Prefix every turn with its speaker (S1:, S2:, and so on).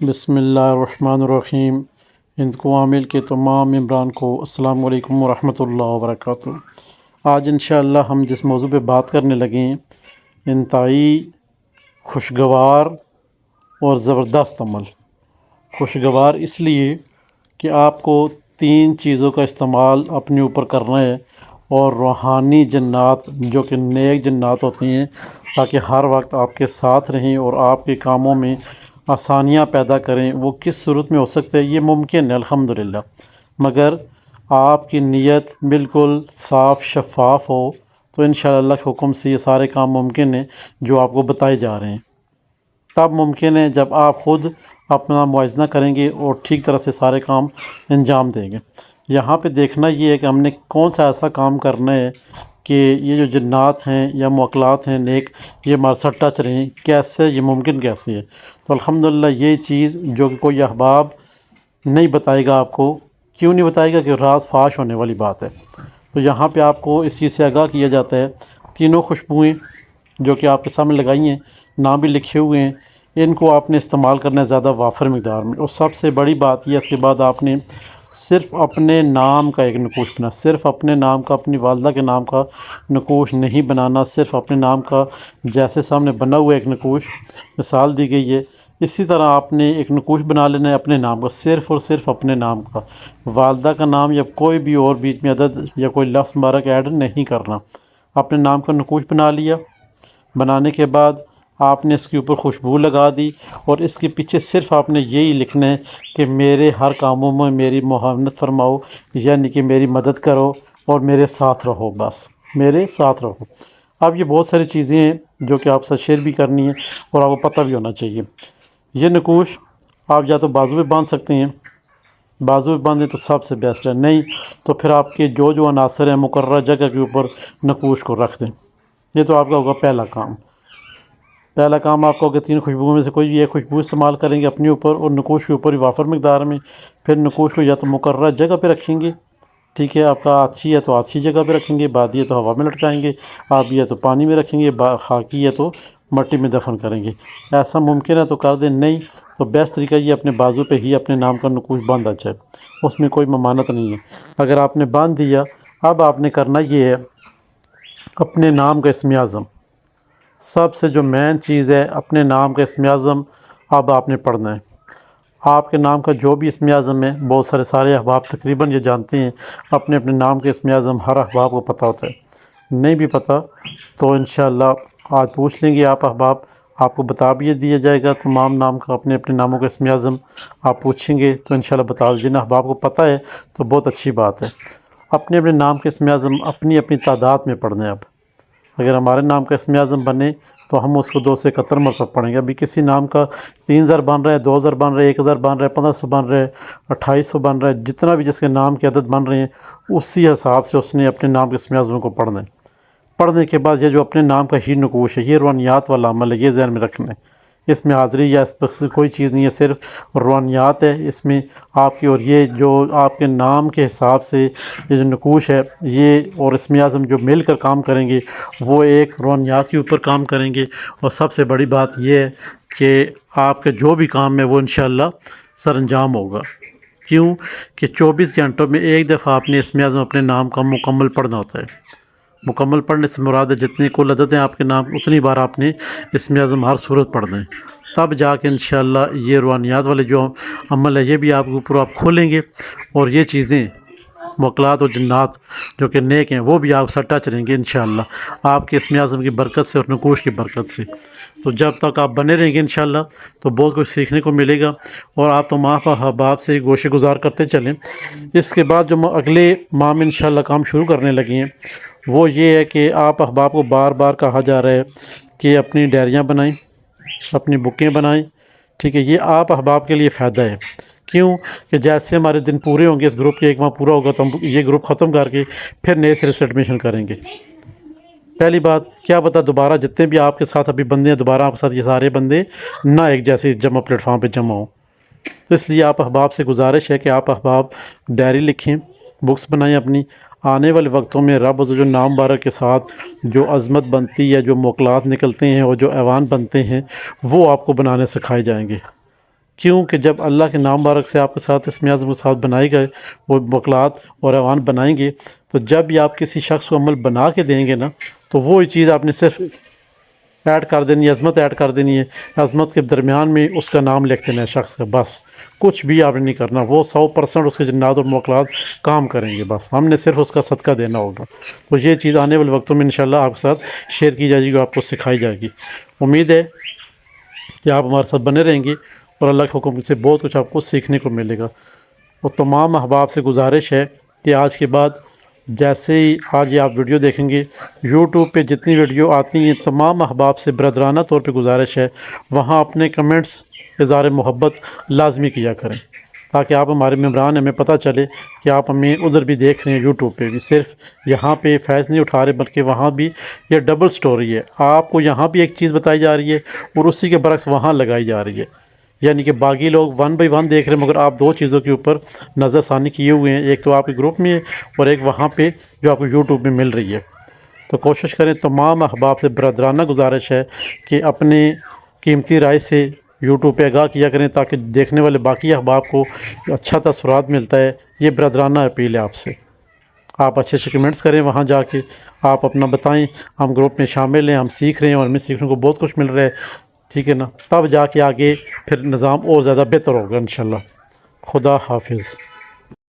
S1: بسم اللہ الرحمن الرحیم۔ ہند کو عامل کے تمام ممبران کو السلام علیکم ورحمۃ اللہ وبرکاتہ۔ آج انشاءاللہ ہم جس موضوع پہ بات کرنے لگے ہیں، انتہائی خوشگوار اور زبردست عمل۔ خوشگوار اس لیے کہ آپ کو 3 چیزوں کا استعمال اپنے اوپر کرنا ہے، اور روحانی جنات جو کہ نیک جنات ہوتی ہیں، تاکہ ہر وقت آپ کے ساتھ رہیں اور آپ کے کاموں میں آسانیاں پیدا کریں۔ وہ کس صورت میں ہو سکتا ہے؟ یہ ممکن ہے الحمدللہ، مگر آپ کی نیت بالکل صاف شفاف ہو تو انشاءاللہ اللہ کے حکم سے یہ سارے کام ممکن ہیں جو آپ کو بتائے جا رہے ہیں۔ تب ممکن ہے جب آپ خود اپنا موازنہ کریں گے اور ٹھیک طرح سے سارے کام انجام دیں گے۔ یہاں پہ دیکھنا یہ ہے کہ ہم نے کون سا ایسا کام کرنا ہے کہ یہ جو جنات ہیں یا موکلات ہیں نیک، یہ ہمارے ساتھ ٹچ رہیں۔ کیسے یہ ممکن کیسے ہے؟ تو الحمدللہ یہ چیز جو کہ کوئی احباب نہیں بتائے گا آپ کو، کیوں نہیں بتائے گا؟ کہ راز فاش ہونے والی بات ہے۔ تو یہاں پہ آپ کو اس چیز سے آگاہ کیا جاتا ہے، تینوں خوشبوئیں جو کہ آپ کے سامنے لگائی ہیں، نام بھی لکھے ہوئے ہیں، ان کو آپ نے استعمال کرنا ہے زیادہ وافر مقدار میں۔ اور سب سے بڑی بات یہ، اس کے بعد آپ نے صرف اپنے نام کا ایک نقوش بنا، صرف اپنے نام کا، اپنی والدہ کے نام کا نقوش نہیں بنانا، صرف اپنے نام کا جیسے سامنے بنا ہوا ایک نقوش مثال دی گئی ہے، اسی طرح آپ نے ایک نقوش بنا لینا ہے اپنے نام کا، صرف اور صرف اپنے نام کا۔ والدہ کا نام یا کوئی بھی اور بیچ میں عدد یا کوئی لفظ مبارک ایڈ نہیں کرنا۔ اپنے نام کا نقوش بنا لیا، بنانے کے بعد آپ نے اس کے اوپر خوشبو لگا دی، اور اس کے پیچھے صرف آپ نے یہی لکھنا ہے کہ میرے ہر کاموں میں میری معاونت فرماؤ، یعنی کہ میری مدد کرو اور میرے ساتھ رہو، بس میرے ساتھ رہو۔ اب یہ بہت ساری چیزیں ہیں جو کہ آپ سے شیئر بھی کرنی ہیں اور آپ کو پتہ بھی ہونا چاہیے۔ یہ نقوش آپ یا تو بازو پہ باندھ سکتے ہیں، بازو پہ باندھیں تو سب سے بیسٹ ہے، نہیں تو پھر آپ کے جو عناصر ہیں مقررہ جگہ کے اوپر نقوش کو رکھ دیں۔ یہ تو آپ کا ہوگا پہلا کام۔ پہلا کام آپ کو کہ 3 خوشبوؤں میں سے کوئی بھی ایک خوشبو استعمال کریں گے اپنے اوپر، اور نقوش کے اوپر ہی وافر مقدار میں۔ پھر نقوش کو یا تو مقررہ جگہ پہ رکھیں گے، ٹھیک ہے، آپ کا اچھی ہے تو اچھی جگہ پہ رکھیں گے، بادی ہے تو ہوا میں لٹکائیں گے، آبی ہے تو پانی میں رکھیں گے، خاکی ہے تو مٹی میں دفن کریں گے۔ ایسا ممکن ہے تو کر دیں، نہیں تو بیسٹ طریقہ یہ اپنے بازو پہ ہی اپنے نام کا نقوش باندھا جائے، اس میں کوئی ممانعت نہیں ہے۔ اگر آپ نے باندھ دیا، اب آپ نے کرنا یہ ہے اپنے نام کا اسم اعظم، سب سے جو مین چیز ہے اپنے نام کا اسم اعظم اب آپ نے پڑھنا ہے۔ آپ کے نام کا جو بھی اسم اعظم ہے، بہت سارے احباب تقریباً یہ جانتے ہیں، اپنے اپنے نام کے اسم اعظم ہر احباب کو پتہ ہوتا ہے۔ نہیں بھی پتہ تو انشاءاللہ آج پوچھ لیں گے آپ احباب، آپ کو بتا بھی دیا جائے گا تمام نام کا، اپنے اپنے ناموں کا اسم اعظم آپ پوچھیں گے تو انشاءاللہ بتا دیں۔ جن احباب کو پتہ ہے تو بہت اچھی بات ہے۔ اپنے اپنے نام کے اسم اعظم اپنی اپنی تعداد میں پڑھنا ہے۔ اب اگر ہمارے نام کا اسم اعظم بنے تو ہم اس کو 2 سے 71 مرتبہ پڑھیں گے۔ ابھی کسی نام کا 3000 بن رہا ہے، 2000 بن رہا ہے، 1000 بن رہا ہے، 1500 بن رہا ہے، 2800 بن رہا ہے، جتنا بھی جس کے نام کے عدد بن رہے ہیں، اسی حساب سے اس نے اپنے نام کے اسم اعظم کو پڑھنا ہے۔ پڑھنے کے بعد یہ جو اپنے نام کا ہی نقوش ہے، یہ روحانیات والا عمل ہے، یہ ذہن میں رکھنا ہے۔ اس میں حاضری یا اس پر کوئی چیز نہیں ہے، صرف روحانیات ہے اس میں آپ کی۔ اور یہ جو آپ کے نام کے حساب سے یہ جو نقوش ہے، یہ اور اسم اعظم جو مل کر کام کریں گے، وہ ایک روحانیات کے اوپر کام کریں گے۔ اور سب سے بڑی بات یہ ہے کہ آپ کے جو بھی کام ہے وہ انشاءاللہ سر انجام ہوگا۔ کیوں کہ 24 گھنٹوں میں ایک دفعہ آپ نے اسم اعظم اپنے نام کا مکمل پڑھنا ہوتا ہے۔ مکمل پڑھنے سے مراد ہے جتنی کل عدد ہیں آپ کے نام، اتنی بار آپ نے اسم اعظم ہر صورت پڑھنا ہے، تب جا کے انشاءاللہ یہ روحانیات والے جو عمل ہے یہ بھی آپ کے اوپر آپ کھولیں گے، اور یہ چیزیں موکلات اور جنات جو کہ نیک ہیں وہ بھی آپ سے ٹچ رہیں گے انشاءاللہ، آپ کے اسم اعظم کی برکت سے اور نقوش کی برکت سے۔ تو جب تک آپ بنے رہیں گے انشاءاللہ تو بہت کچھ سیکھنے کو ملے گا، اور آپ تمام احباب سے گوشے گزار کرتے چلیں۔ اس کے بعد جو اگلے ماہ میں انشاءاللہ کام شروع کرنے لگے ہیں، وہ یہ ہے کہ آپ احباب کو بار بار کہا جا رہا ہے کہ اپنی ڈائریاں بنائیں، اپنی بکیں بنائیں، ٹھیک ہے۔ یہ آپ احباب کے لیے فائدہ ہے۔ کیوں کہ جیسے ہمارے دن پورے ہوں گے، اس گروپ کے 1 ماہ پورا ہوگا تو ہم یہ گروپ ختم کر کے پھر نئے سرے سے ایڈمیشن کریں گے۔ پہلی بات، کیا پتہ دوبارہ جتنے بھی آپ کے ساتھ ابھی بندے ہیں، دوبارہ آپ کے ساتھ یہ سارے بندے نہ ایک جیسے جمع پلیٹ فارم پہ جمع ہوں۔ تو اس لیے آپ احباب سے گزارش ہے کہ آپ احباب ڈائری لکھیں، بکس بنائیں اپنی۔ آنے والے وقتوں میں رب جو نام مبارک کے ساتھ جو عظمت بنتی ہے، جو موکلات نکلتے ہیں اور جو ایوان بنتے ہیں، وہ آپ کو بنانے سکھائے جائیں گے۔ کیونکہ جب اللہ کے نام مبارک سے آپ کے ساتھ اسم اعظم کے ساتھ بنائے گئے وہ وکلات اور ایوان بنائیں گے، تو جب بھی آپ کسی شخص کو عمل بنا کے دیں گے نا، تو وہی چیز آپ نے صرف ایڈ کر دینی ہے، عظمت ایڈ کر دینی ہے، عظمت کے درمیان میں اس کا نام لکھ دینا ہے شخص کا، بس کچھ بھی آپ نے نہیں کرنا، وہ 100% اس کے جنات اور موکلات کام کریں گے، بس ہم نے صرف اس کا صدقہ دینا ہوگا۔ تو یہ چیز آنے والے وقتوں میں انشاءاللہ آپ کے ساتھ شیئر کی جائے گی، آپ کو سکھائی جائے گی۔ امید ہے کہ آپ ہمارے ساتھ بنے رہیں گے اور اللہ کے حکم سے بہت کچھ آپ کو سیکھنے کو ملے گا۔ اور تمام احباب سے گزارش ہے کہ آج کے بعد جیسے ہی آج یہ آپ ویڈیو دیکھیں گے، یوٹیوب پہ جتنی ویڈیو آتی ہیں، تمام احباب سے برادرانہ طور پہ گزارش ہے وہاں اپنے کمنٹس اظہار محبت لازمی کیا کریں، تاکہ آپ ہمارے ممبران ہمیں پتہ چلے کہ آپ ہمیں ادھر بھی دیکھ رہے ہیں، یوٹیوب پہ بھی، صرف یہاں پہ فیض نہیں اٹھا رہے بلکہ وہاں بھی یہ ڈبل سٹوری ہے، آپ کو یہاں بھی ایک چیز بتائی جا رہی ہے اور اسی کے برعکس وہاں لگائی جا رہی ہے، یعنی کہ باقی لوگ 1 بائی 1 دیکھ رہے ہیں مگر آپ 2 چیزوں کے اوپر نظر ثانی کیے ہوئے ہیں، ایک تو آپ کے گروپ میں ہے اور ایک وہاں پہ جو آپ کو یوٹیوب میں مل رہی ہے۔ تو کوشش کریں، تمام احباب سے برادرانہ گزارش ہے کہ اپنے قیمتی رائے سے یوٹیوب پہ آگاہ کیا کریں تاکہ دیکھنے والے باقی احباب کو اچھا تاثرات ملتا ہے۔ یہ برادرانہ اپیل ہے آپ سے، آپ اچھے اچھے کمنٹس کریں وہاں جا کے، آپ اپنا بتائیں، ہم گروپ میں شامل ہیں، ہم سیکھ رہے ہیں اور ہمیں سیکھنے کو بہت کچھ مل رہا ہے، ٹھیک ہے نا؟ تب جا کے آگے پھر نظام اور زیادہ بہتر ہوگا انشاءاللہ۔ خدا حافظ۔